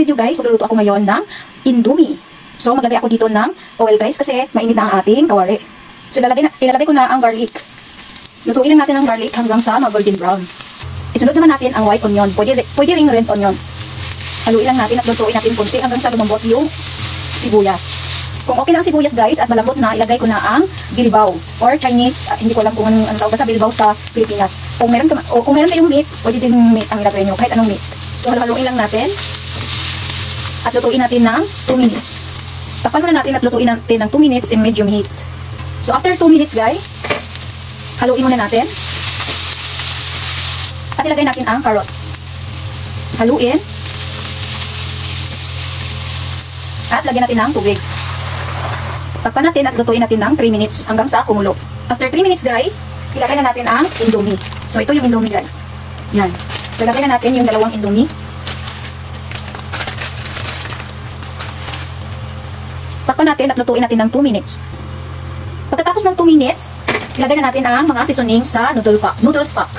video guys, magluluto ako ngayon ng Indomie. So maglagay ako dito ng oil guys kasi mainit na ang ating kawali. So ilalagay ko na ang garlic. Lutuin lang natin ang garlic hanggang sa mag-golden brown. Isunod naman natin ang white onion. Pwede ring red onion. Haluin lang natin at lutuin natin konti hanggang sa lumambot yung sibuyas. Kung okay na ang sibuyas guys at malambot na, ilagay ko na ang bilbao or Chinese, hindi ko alam kung anong tawag sa bilbao sa Pilipinas. Kung meron kayong meat, pwede din meat ang ilagay nyo, kahit anong meat. So haluin lang natin at lutuin natin ng 2 minutes. Takpan muna natin at lutuin natin ng 2 minutes in medium heat. So after 2 minutes guys, haluin muna natin at ilagay natin ang carrots. Haluin at lagyan natin ng tubig. Takpan natin at lutuin natin ng 3 minutes hanggang sa kumulo. After 3 minutes guys, ilagay na natin ang Indomie. So ito yung Indomie guys. Yan. So ilagay na natin yung dalawang Indomie. Takpan natin at lutuin natin ng 2 minutes. Pagkatapos ng 2 minutes, ilagay na natin ang mga seasoning sa noodles pack.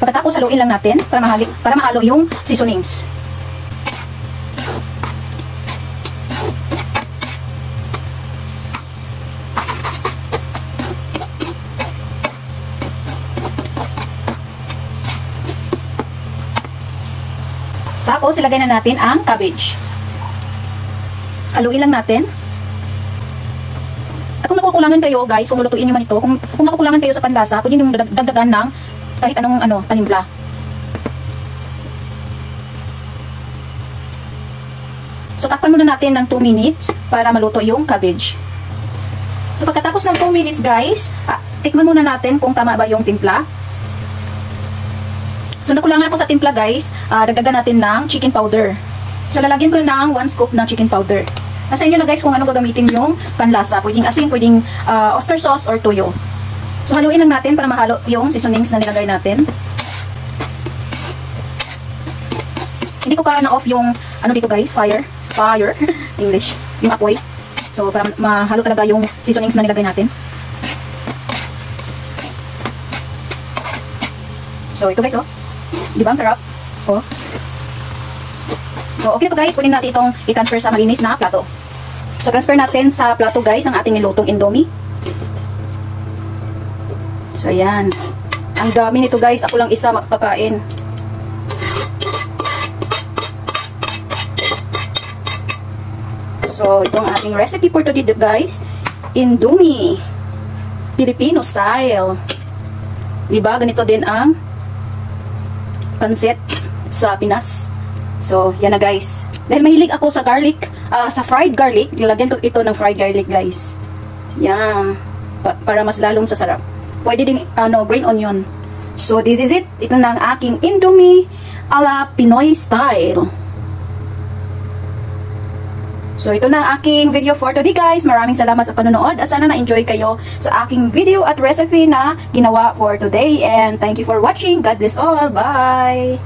Pagkatapos haluin lang natin para mahalo yung seasonings. Tapos ilagay na natin ang cabbage. Haluin lang natin. At kung nakukulangan kayo guys, kung lulutuin nyo man ito, kung nakukulangan kayo sa panlasa, pwede nyo dagdagan ng kahit anong panimpla. So takpan muna natin ng 2 minutes para maluto yung cabbage. So pagkatapos ng 2 minutes guys, tikman muna natin kung tama ba yung timpla. So nakulangan ako sa timpla guys, dagdagan natin ng chicken powder. So lalagyan ko ng 1 scoop ng chicken powder. Nasa inyo na guys kung anong gagamitin yung panlasa. Pwedeng asin, pwedeng oyster sauce or toyo. So haluin lang natin para mahalo yung seasonings na nilagay natin. Hindi ko pa na-off yung dito guys, fire English, yung apoy. So para mahalo talaga yung seasonings na nilagay natin. So ito guys di ba ang sarap? So okay na to guys, pwede natin itong i-transfer sa malinis na plato. So transfer natin sa plato guys ang ating nilutong Indomie. So ayan. Ang dami nito guys, ako lang isa makakain. So itong ating recipe for today guys, Indomie Filipino style. Diba ganito din ang pansit sa Pinas. So yan na guys. Dahil mahilig ako sa garlic, sa fried garlic, nilagyan ko ito ng fried garlic guys. Yan. Para mas lalong sasarap. Pwede din green onion. So this is it. Ito na ang aking Indomie ala Pinoy style. So ito na ang aking video for today guys. Maraming salamat sa panonood at sana na-enjoy kayo sa aking video at recipe na ginawa for today. And thank you for watching. God bless all. Bye!